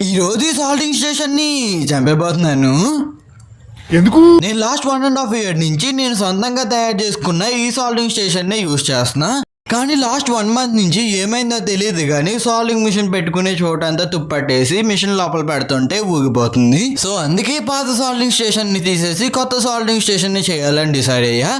ఈరోజు ఈ salting station ని చంపేపోతున్నాను. ఎందుకు? నేను లాస్ట్ 1.5 year నుంచి నేను సొంతంగా తయారు చేసుకున్న ఈ సాల్టింగ్ స్టేషన్ ని యూజ్ చేస్తున్నా. కానీ లాస్ట్ 1 month నుంచి ఏమైందో తెలియదు కానీ సాల్వింగ్ మిషన్ పెట్టుకునే చోటంతా తుప్పట్టేసి మిషన్ లోపల పెడుతుంటే ఊగిపోతుంది. సో అందుకే పాత సాల్వింగ్ స్టేషన్ ని తీసేసి కొత్త సాల్వింగ్ స్టేషన్ ని చేయాలని డిసైడ్ అయ్యా.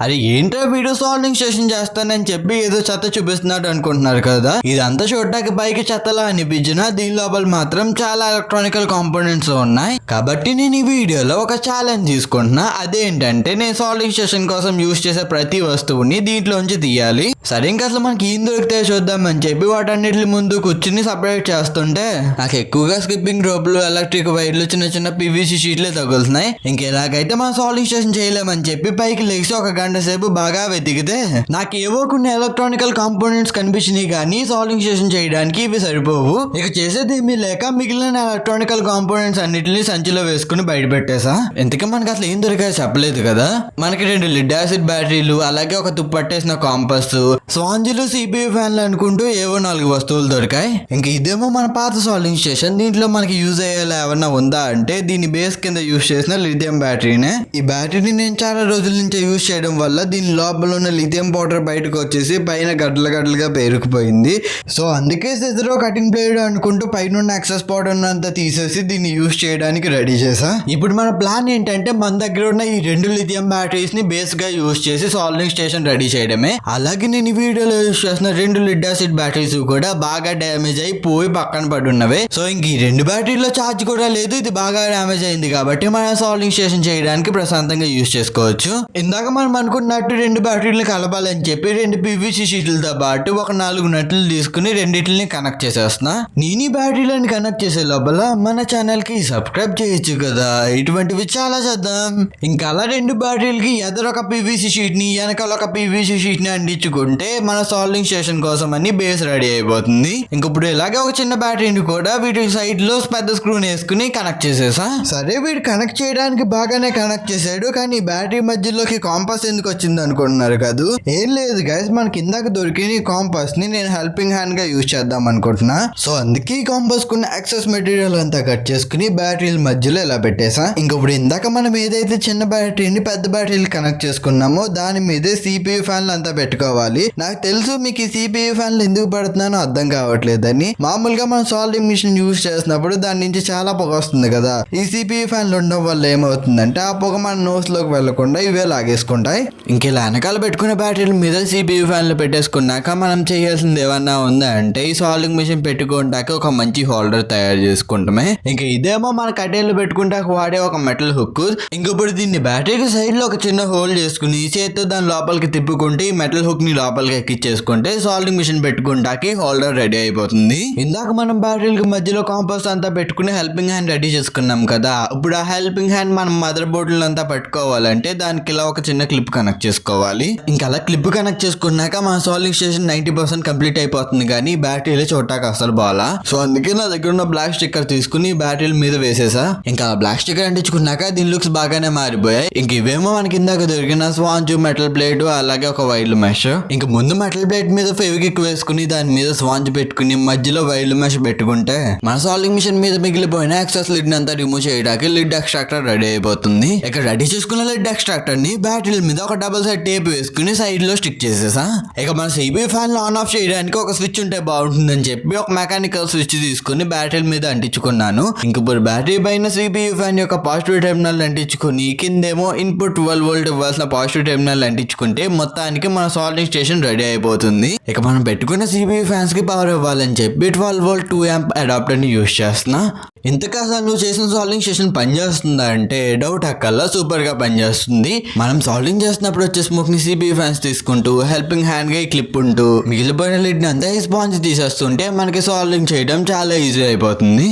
అరే ఏంట్రా వీడియో సాల్వింగ్ స్టేషన్ చేస్తానని చెప్పి ఏదో చెత్త చూపిస్తున్నాడు అనుకుంటున్నారు కదా. ఇదంతా చూడటానికి పైకి చెత్తలా అనిపించినా దీని లోపల మాత్రం చాలా ఎలక్ట్రానికల్ కాంపోనెంట్స్ ఉన్నాయి. కాబట్టి నేను ఈ వీడియోలో ఒక ఛాలెంజ్ తీసుకుంటున్నా. అదేంటంటే నేను సాల్వింగ్ స్టేషన్ కోసం యూజ్ చేసే ప్రతి వస్తువుని దీంట్లోంచి తీయాలి. సరే ఇంకా అసలు మనకి ఏం దొరికితే చూద్దామని చెప్పి వాటన్నిటి ముందు కూర్చుని సపరేట్ చేస్తుంటే నాకు ఎక్కువగా స్కిప్పింగ్ రోప్లు, ఎలక్ట్రిక్ వైర్లు, చిన్న చిన్న పీవీసీ షీట్లే తగులుతున్నాయి. ఇంకెలాగైతే మనం సాల్వింగ్ స్టేషన్ చేయలేమని చెప్పి పైకి లేచి ఒక గంట సేపు బాగా వెతికితే నాకు ఏవో కొన్ని ఎలక్ట్రానికల్ కాంపోనెంట్స్ కనిపించినాయి కానీ సాల్వింగ్ స్టేషన్ చేయడానికి ఇవి సరిపోవు. ఇక చేసేది ఏమీ లేక మిగిలిన ఎలక్ట్రానికల్ కాంపోనెంట్స్ అన్నిటిని సంచిలో వేసుకుని బయట పెట్టేసా. ఇంతకీ మనకి అసలు ఏం దొరికాయో చెప్పలేదు కదా. మనకి 2 లిడ్ యాసిడ్ బ్యాటరీలు, అలాగే ఒక తుప్పట్టేసిన కాంపస్, స్పాంజులు, సిపియు ఫ్యాన్లు అనుకుంటూ ఏవో 4 వస్తువులు దొరికాయి. ఇంక ఇదేమో మన పాత సాల్వింగ్ స్టేషన్. దీంట్లో మనకి యూజ్ అయ్యేలా ఏమన్నా ఉందా అంటే దీని బేస్ కింద యూజ్ చేసిన లిథియం బ్యాటరీనే. ఈ బ్యాటరీని నేను చాలా రోజుల నుంచి యూజ్ చేయడం వల్ల దీని లోపల ఉన్న లిథియం పౌడర్ బయటకు వచ్చేసి పైన గడ్డలుగా పేరుకుపోయింది. సో అందుకే సెజరో కటింగ్ బ్లేడ్ అనుకుంటూ పైన ఉన్న ఎక్సెస్ పౌడర్ అంతా తీసేసి దీన్ని యూజ్ చేయడానికి రెడీ చేసా. ఇప్పుడు మన ప్లాన్ ఏంటంటే మన దగ్గర ఉన్న ఈ 2 లిథియం బ్యాటరీస్ ని బేస్ గా యూజ్ చేసి సాల్వింగ్ స్టేషన్ రెడీ చేయడమే. అలాగే నేను ఈ వీడియోలో యూజ్ చేసిన 2 లిడ్ యాసిడ్ బ్యాటరీస్ కూడా బాగా డ్యామేజ్ అయిపోయి పక్కన పడి ఉన్నవే. సో ఇంక ఈ 2 బ్యాటరీలో ఛార్జ్ కూడా లేదు. ఇది బాగా డ్యామేజ్ అయింది కాబట్టి మనం సాల్వింగ్ స్టేషన్ చేయడానికి ప్రశాంతంగా యూజ్ చేసుకోవచ్చు. ఇందాక మనం అనుకున్నట్టు 2 బ్యాటరీలు కలపాలని చెప్పి 2 పీవీసీ షీట్లతో పాటు ఒక 4 నట్లు తీసుకుని రెండింటిని కనెక్ట్ చేసేస్తున్నా. నేను ఈ బ్యాటరీలను కనెక్ట్ చేసే లోపల మన ఛానల్ కి సబ్స్క్రైబ్ చేయొచ్చు కదా. ఇటువంటివి చాలా చేద్దాం. ఇంకా అలా 2 బ్యాటరీలకి ఎదురు ఒక పీవీసీ షీట్ ని, వెనకాల ఒక పీవీసీ షీట్ ని అంటించుకుంటే మన సాల్వింగ్ స్టేషన్ కోసం అని బేస్ రెడీ అయిపోతుంది. ఇంక ఇప్పుడు ఇలాగే ఒక చిన్న బ్యాటరీని కూడా వీటి సైడ్ లో పెద్ద స్క్రూని వేసుకుని కనెక్ట్ చేసేసా. సరే వీడు కనెక్ట్ చేయడానికి బాగానే కనెక్ట్ చేసాడు కానీ బ్యాటరీ మధ్యలోకి కాంపాస్ ఎందుకు వచ్చింది అనుకుంటున్నారు కాదు. ఏం లేదు గైస్, మనకి ఇందాక దొరికిన ఈ కాంపాస్ ని నేను హెల్పింగ్ హ్యాండ్ గా యూజ్ చేద్దాం అనుకుంటున్నా. సో అందుకే ఈ కాంపాస్ కున్న ఎక్సెస్ మెటీరియల్ అంతా కట్ చేసుకుని బ్యాటరీల మధ్యలో ఇలా పెట్టేసా. ఇంకప్పుడు ఇందాక మనం ఏదైతే చిన్న బ్యాటరీని పెద్ద బ్యాటరీలు కనెక్ట్ చేసుకున్నామో దాని మీదే సిపియు ఫ్యాన్లు అంతా పెట్టుకోవాలి. నాకు తెలుసు మీకు ఈ సిపియు ఫ్యాన్లు ఎందుకు పెడుతున్నానో అర్థం కావట్లేదని. మామూలుగా మనం సాల్వింగ్ మిషన్ యూజ్ చేసినప్పుడు దాని నుంచి చాలా పొగ వస్తుంది కదా. ఈ సిపియు ఫ్యాన్లు ఉండడం వల్ల ఏమవుతుందంటే ఆ పొగ మన నోస్ లోకి వెళ్లకుండా ఇవే లాగేసుకుంటాయి. ఇంకెలా వెనకాల పెట్టుకునే బ్యాటరీల మీద సిపియు ఫ్యాన్లు పెట్టేసుకున్నాక మనం చేయాల్సింది ఏమన్నా ఉందా అంటే ఈ సాల్వింగ్ మిషన్ పెట్టుకుంటాక ఒక మంచి హోల్డర్ తయారు చేసుకుంటామే. ఇంకా ఇదేమో మన కట్టెలు పెట్టుకుంటాక వాడే ఒక మెటల్ హుక్. ఇంకప్పుడు దీన్ని బ్యాటరీకి సైడ్ లో ఒక చిన్న హోల్ చేసుకుని చేతితో దాని లోపలికి తిప్పుకుంటే ఈ మెటల్ హుక్ ని లోపలికి ఎక్కించేసుకుంటే సాల్వింగ్ మిషన్ పెట్టుకుంటాకి హోల్డర్ రెడీ అయిపోతుంది. ఇందాక మనం బ్యాటరీలకి మధ్యలో కాంపాస్ అంతా పెట్టుకుని హెల్పింగ్ హ్యాండ్ రెడీ చేసుకున్నాం కదా. ఇప్పుడు ఆ హెల్పింగ్ హ్యాండ్ మనం మదర్ బోర్డులు అంతా పట్టుకోవాలంటే దానికి ఇలా ఒక చిన్న క్లిప్ కనెక్ట్ చేసుకోవాలి. ఇంకా అలా క్లిప్ కనెక్ట్ చేసుకున్నాక మన సాల్వింగ్ స్టేషన్ 90% కంప్లీట్ అయిపోతుంది కానీ బ్యాటరీలు చూడటానికి అసలు బాలా. సో అందుకే నా దగ్గర ఉన్న బ్లాక్ స్టిక్కర్ తీసుకుని బ్యాటరీల మీద వేసేసా. ఇంకా బ్లాక్ స్టిక్కర్ అంటించుకున్నాక దీని లుక్స్ బాగానే మారిపోయాయి. ఇంక ఇవేమో మనకి ఇందాక దొరికిన స్వాంజ్, మెటల్ ప్లేట్, అలాగే ఒక వైర్లు మెష్. ఇంక ముందు మెటల్ ప్లేట్ మీద ఫెవిక్విక్ వేసుకుని దాని మీద స్వాంజ్ పెట్టుకుని మధ్యలో వైర్లు మెష్ పెట్టుకుంటే మన సాల్వింగ్ మిషన్ మీద మిగిలిపోయిన ఎక్సెస్ లిడ్ అంతా రిమూవ్ చేయడానికి లిడ్ ఎక్స్ట్రాక్టర్ రెడీ అయిపోతుంది. ఇక రెడీ చేసుకున్న లిడ్ ఎక్స్ట్రాక్టర్ ని బ్యాటరీల మీద ఒక డబుల్ సైడ్ టేప్ వేసుకుని సైడ్ లో స్టిక్ చేసేసా. ఇక మన సిపియు ఫ్యాన్ ఆన్ ఆఫ్ చేయడానికి ఒక స్విచ్ ఉంటే బాగుంటుందని చెప్పి ఒక మెకానికల్ స్విచ్ తీసుకుని బ్యాటరీల మీద అంటించుకున్నాను. ఇంక ఇప్పుడు బ్యాటరీ పైన సిపియు ఫ్యాన్ యొక్క పాజిటివ్ టెర్మినల్ అంటించుకుని కిందేమో ఇన్పుట్ 12 వోల్ట్ ఇవ్వాల్సిన పాజిటివ్ టెర్మినల్ అంటించుకుంటే మొత్తానికి మన సాల్వింగ్ స్టేషన్ రెడీ అయిపోతుంది. ఇక మనం పెట్టుకున్న సిపియు ఫ్యాన్స్ కి పవర్ ఇవ్వాలని చెప్పి 12 వోల్ట్ 2 amp అడాప్టర్ ని యూజ్ చేస్తున్నా. ఇంతకా అసలు నువ్వు చేసిన సాల్వింగ్ స్టేషన్ పనిచేస్తుందా అంటే డౌట్ అక్కల్లా సూపర్ గా పనిచేస్తుంది. మనం సాల్వింగ్ చేస్తున్నప్పుడు వచ్చే స్మోక్ ని సిపియు ఫ్యాన్స్ తీసుకుంటూ హెల్పింగ్ హ్యాండ్ గా క్లిప్ ఉంటూ మిగిలిపోయిన లిడ్ అంతా స్పాంజ్ తీసేస్తుంటే మనకి సాల్వింగ్ చేయడం చాలా ఈజీ అయిపోతుంది.